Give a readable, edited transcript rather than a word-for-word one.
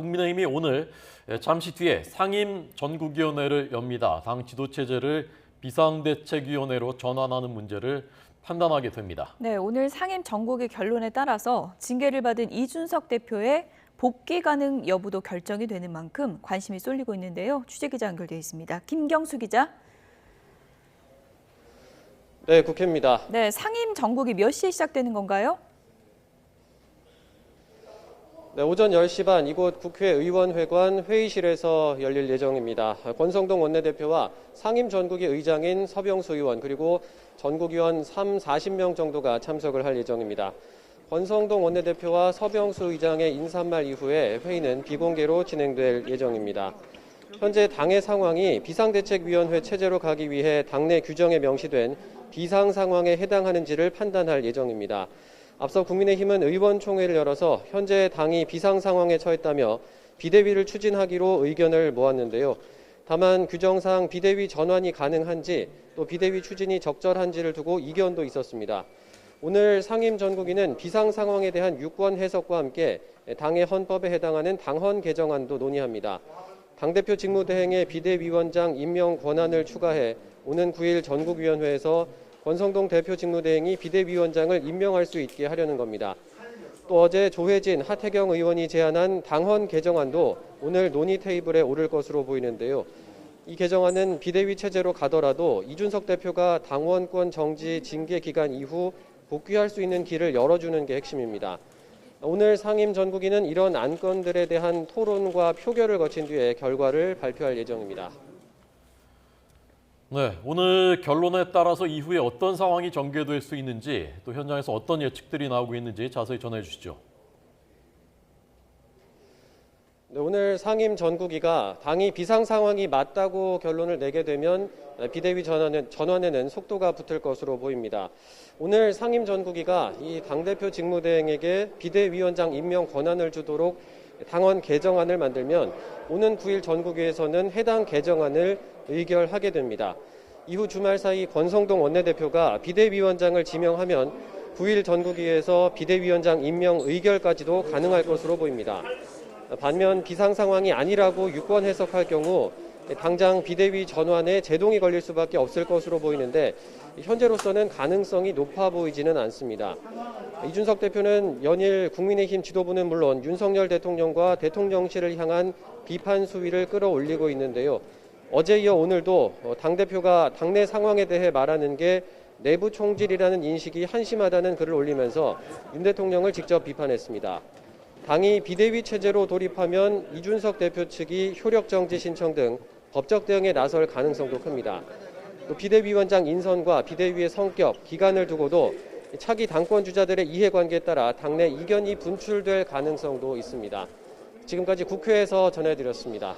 국민의힘이 오늘 잠시 뒤에 상임 전국위원회를 엽니다. 당 지도체제를 비상대책위원회로 전환하는 문제를 판단하게 됩니다. 네, 오늘 상임 전국위 결론에 따라서 징계를 받은 이준석 대표의 복귀 가능 여부도 결정이 되는 만큼 관심이 쏠리고 있는데요. 취재기자 연결되어 있습니다. 김경수 기자. 네, 국회입니다. 네, 상임 전국위 몇 시에 시작되는 건가요? 네, 오전 10시 반 이곳 국회의원회관 회의실에서 열릴 예정입니다. 권성동 원내대표와 상임 전국위 의장인 서병수 의원 그리고 전국위원 40명 정도가 참석을 할 예정입니다. 권성동 원내대표와 서병수 의장의 인사말 이후에 회의는 비공개로 진행될 예정입니다. 현재 당의 상황이 비상대책위원회 체제로 가기 위해 당내 규정에 명시된 비상 상황에 해당하는지를 판단할 예정입니다. 앞서 국민의힘은 의원총회를 열어서 현재 당이 비상 상황에 처했다며 비대위를 추진하기로 의견을 모았는데요. 다만 규정상 비대위 전환이 가능한지 또 비대위 추진이 적절한지를 두고 이견도 있었습니다. 오늘 상임 전국위는 비상 상황에 대한 유권 해석과 함께 당의 헌법에 해당하는 당헌 개정안도 논의합니다. 당대표 직무대행의 비대위원장 임명 권한을 추가해 오는 9일 전국위원회에서 권성동 대표 직무대행이 비대위원장을 임명할 수 있게 하려는 겁니다. 또 어제 조혜진, 하태경 의원이 제안한 당헌 개정안도 오늘 논의 테이블에 오를 것으로 보이는데요. 이 개정안은 비대위 체제로 가더라도 이준석 대표가 당원권 정지 징계 기간 이후 복귀할 수 있는 길을 열어주는 게 핵심입니다. 오늘 상임 전국위는 이런 안건들에 대한 토론과 표결을 거친 뒤에 결과를 발표할 예정입니다. 네, 오늘 결론에 따라서 이후에 어떤 상황이 전개될 수 있는지 또 현장에서 어떤 예측들이 나오고 있는지 자세히 전해 주시죠. 네, 오늘 상임 전국위가 당이 비상 상황이 맞다고 결론을 내게 되면 비대위 전환에는 속도가 붙을 것으로 보입니다. 오늘 상임 전국위가 이 당대표 직무대행에게 비대위원장 임명 권한을 주도록 당헌 개정안을 만들면 오는 9일 전국위에서는 해당 개정안을 의결하게 됩니다. 이후 주말 사이 권성동 원내대표가 비대위원장을 지명하면 9일 전국위에서 비대위원장 임명 의결까지도 가능할 것으로 보입니다. 반면 비상 상황이 아니라고 유권 해석할 경우 당장 비대위 전환에 제동이 걸릴 수밖에 없을 것으로 보이는데 현재로서는 가능성이 높아 보이지는 않습니다. 이준석 대표는 연일 국민의힘 지도부는 물론 윤석열 대통령과 대통령실을 향한 비판 수위를 끌어올리고 있는데요. 어제 이어 오늘도 당대표가 당내 상황에 대해 말하는 게 내부 총질이라는 인식이 한심하다는 글을 올리면서 윤 대통령을 직접 비판했습니다. 당이 비대위 체제로 돌입하면 이준석 대표 측이 효력 정지 신청 등 법적 대응에 나설 가능성도 큽니다. 또 비대위원장 인선과 비대위의 성격, 기간을 두고도 차기 당권 주자들의 이해관계에 따라 당내 이견이 분출될 가능성도 있습니다. 지금까지 국회에서 전해드렸습니다.